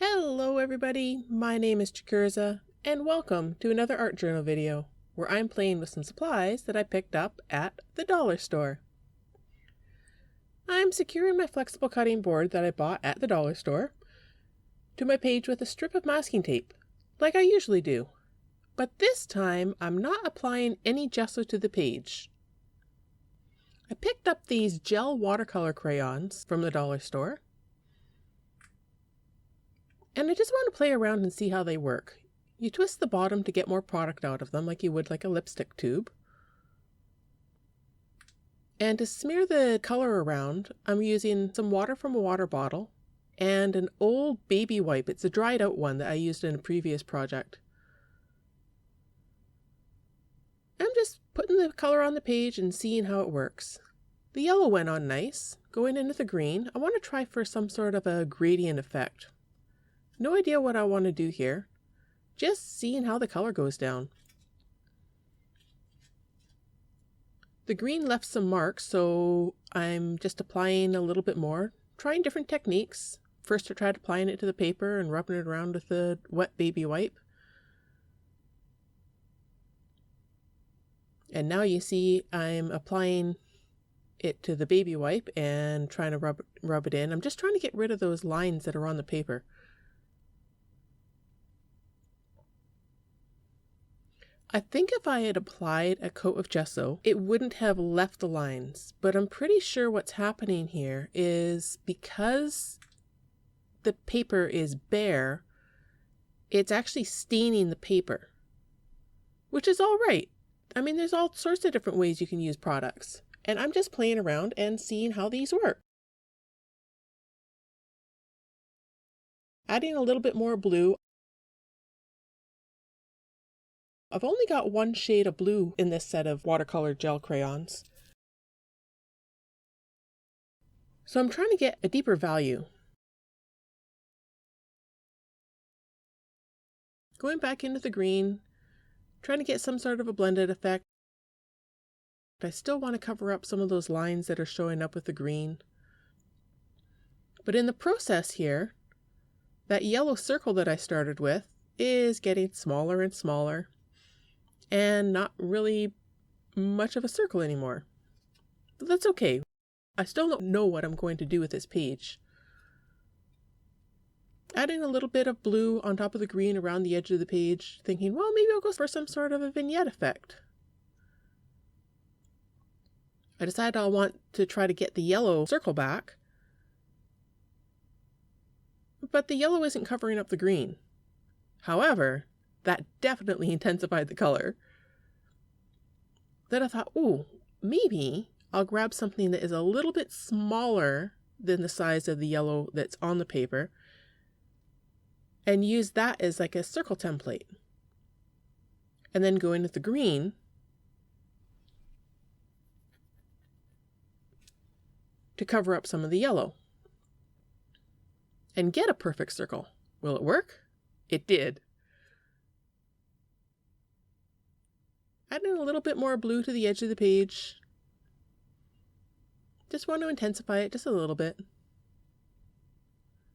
Hello everybody, my name is Chikirza, and welcome to another art journal video, where I'm playing with some supplies that I picked up at the dollar store. I'm securing my flexible cutting board that I bought at the dollar store to my page with a strip of masking tape, like I usually do. But this time, I'm not applying any gesso to the page. I picked up these Gel Watercolor Crayons from the dollar store, and I just want to play around and see how they work. You twist the bottom to get more product out of them, like you would like a lipstick tube. And to smear the color around, I'm using some water from a water bottle and an old baby wipe. It's a dried out one that I used in a previous project. I'm just putting the color on the page and seeing how it works. The yellow went on nice. Going into the green, I want to try for some sort of a gradient effect. No idea what I want to do here. Just seeing how the color goes down. The green left some marks, so I'm just applying a little bit more. Trying different techniques. First I tried applying it to the paper and rubbing it around with the wet baby wipe. And now you see I'm applying it to the baby wipe and trying to rub it in. I'm just trying to get rid of those lines that are on the paper. I think if I had applied a coat of gesso, it wouldn't have left the lines, but I'm pretty sure what's happening here is because the paper is bare, it's actually staining the paper, which is all right. I mean, there's all sorts of different ways you can use products, and I'm just playing around and seeing how these work. Adding a little bit more blue. I've only got one shade of blue in this set of watercolor gel crayons, so I'm trying to get a deeper value. Going back into the green, trying to get some sort of a blended effect. I still want to cover up some of those lines that are showing up with the green. But in the process here, that yellow circle that I started with is getting smaller and smaller, and not really much of a circle anymore. But that's okay. I still don't know what I'm going to do with this page. Adding a little bit of blue on top of the green around the edge of the page, thinking, well, maybe I'll go for some sort of a vignette effect. I decided I want to try to get the yellow circle back, but the yellow isn't covering up the green. However, that definitely intensified the color. Then I thought, ooh, maybe I'll grab something that is a little bit smaller than the size of the yellow that's on the paper and use that as like a circle template. And then go in with the green to cover up some of the yellow and get a perfect circle. Will it work? It did. Adding a little bit more blue to the edge of the page. Just want to intensify it just a little bit.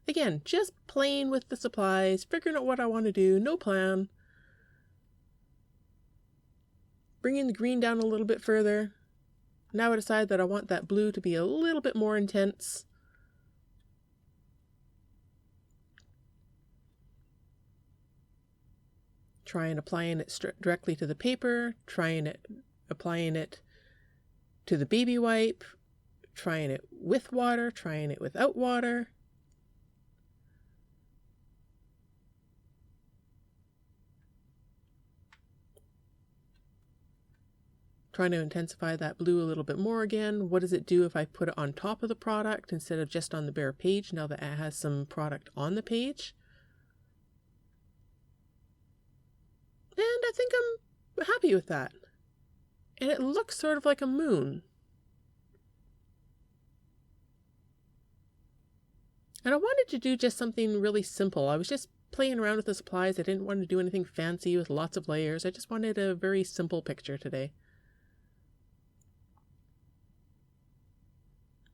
Again, just playing with the supplies, figuring out what I want to do, no plan. Bringing the green down a little bit further. Now I decide that I want that blue to be a little bit more intense. Trying applying it directly to the paper, applying it to the baby wipe, trying it with water, trying it without water. Trying to intensify that blue a little bit more again. What does it do if I put it on top of the product instead of just on the bare page now that it has some product on the page? And I think I'm happy with that. And it looks sort of like a moon. And I wanted to do just something really simple. I was just playing around with the supplies. I didn't want to do anything fancy with lots of layers. I just wanted a very simple picture today.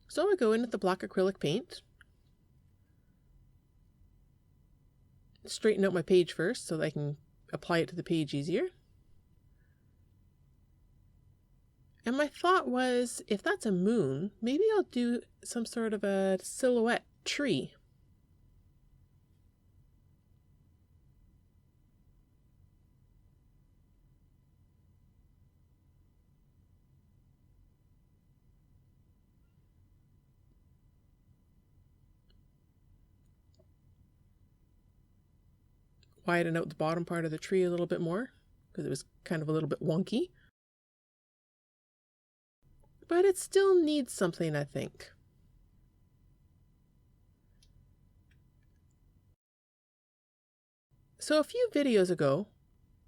So I go in with the black acrylic paint. straighten out my page first so that I can apply it to the page easier. And my thought was, if that's a moon, maybe I'll do some sort of a silhouette tree. Widen out the bottom part of the tree a little bit more because it was kind of a little bit wonky. But it still needs something, I think. So a few videos ago,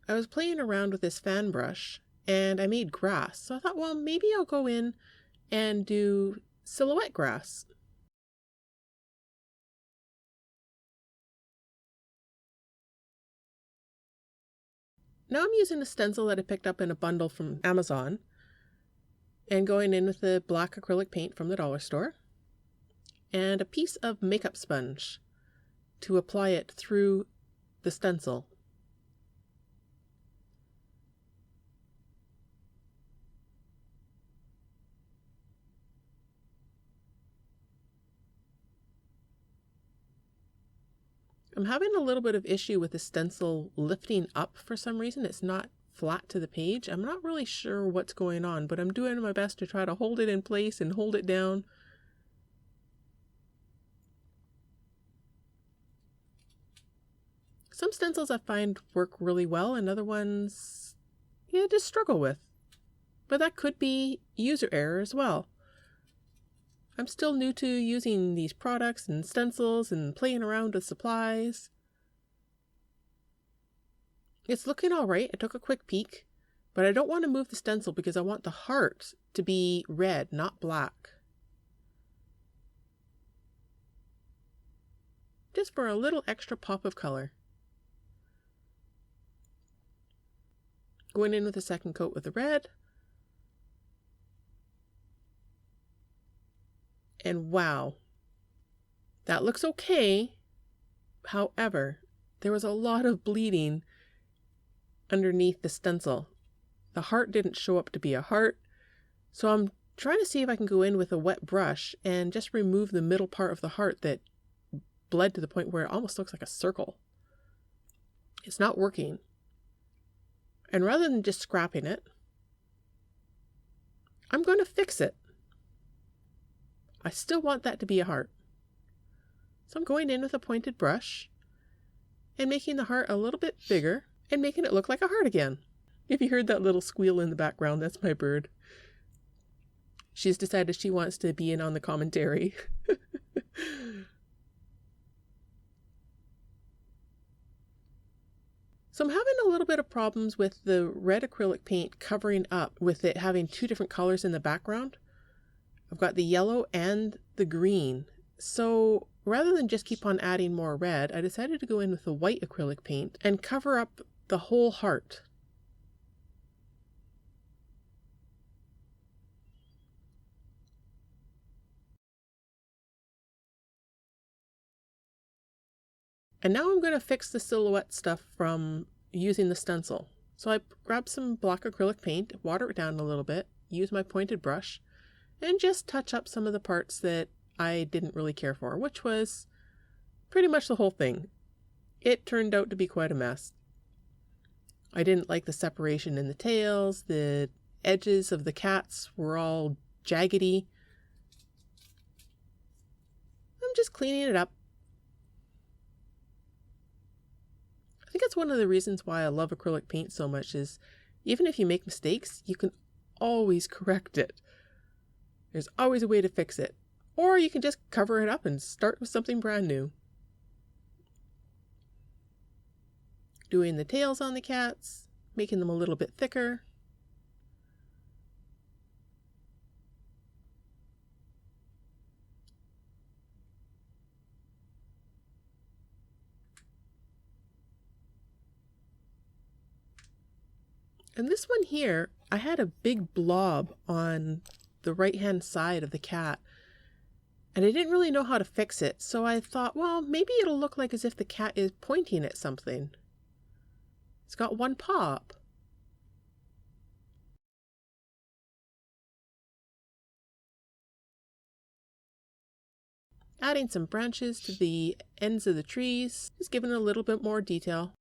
I was playing around with this fan brush and I made grass. So I thought, well, maybe I'll go in and do silhouette grass. Now I'm using a stencil that I picked up in a bundle from Amazon and going in with the black acrylic paint from the dollar store and a piece of makeup sponge to apply it through the stencil. I'm having a little bit of issue with the stencil lifting up for some reason. It's not flat to the page. I'm not really sure what's going on, but I'm doing my best to try to hold it in place and hold it down. Some stencils I find work really well and other ones, yeah, just struggle with. But that could be user error as well. I'm still new to using these products and stencils and playing around with supplies. It's looking all right. I took a quick peek, but I don't want to move the stencil because I want the heart to be red, not black. Just for a little extra pop of color. Going in with a second coat with the red. And wow, that looks okay. However, there was a lot of bleeding underneath the stencil. The heart didn't show up to be a heart. So I'm trying to see if I can go in with a wet brush and just remove the middle part of the heart that bled to the point where it almost looks like a circle. It's not working. And rather than just scrapping it, I'm going to fix it. I still want that to be a heart. So I'm going in with a pointed brush and making the heart a little bit bigger and making it look like a heart again. If you heard that little squeal in the background, that's my bird. She's decided she wants to be in on the commentary. So I'm having a little bit of problems with the red acrylic paint covering up with it having two different colors in the background. I've got the yellow and the green. So rather than just keep on adding more red, I decided to go in with the white acrylic paint and cover up the whole heart. And now I'm going to fix the silhouette stuff from using the stencil. So I grabbed some black acrylic paint, water it down a little bit, use my pointed brush, and just touch up some of the parts that I didn't really care for, which was pretty much the whole thing. It turned out to be quite a mess. I didn't like the separation in the tails, the edges of the cats were all jaggedy. I'm just cleaning it up. I think that's one of the reasons why I love acrylic paint so much is even if you make mistakes, you can always correct it. There's always a way to fix it. Or you can just cover it up and start with something brand new. Doing the tails on the cats, making them a little bit thicker. And this one here, I had a big blob on the right-hand side of the cat. And I didn't really know how to fix it, so I thought, well, maybe it'll look like as if the cat is pointing at something. It's got one paw up. Adding some branches to the ends of the trees, just giving it a little bit more detail.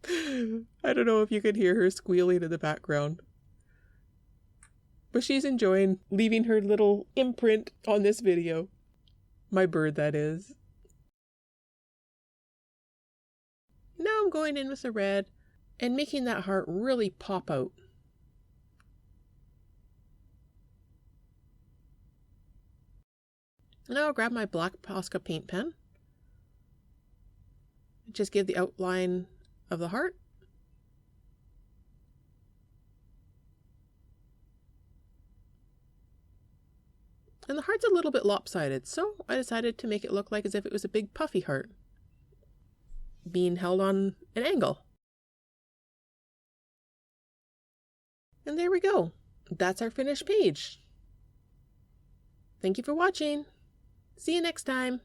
I don't know if you could hear her squealing in the background. But she's enjoying leaving her little imprint on this video. My bird, that is. Now I'm going in with the red and making that heart really pop out. Now I'll grab my black Posca paint pen. Just give the outline of the heart. And the heart's a little bit lopsided, so I decided to make it look like as if it was a big puffy heart being held on an angle. And there we go. That's our finished page. Thank you for watching. See you next time.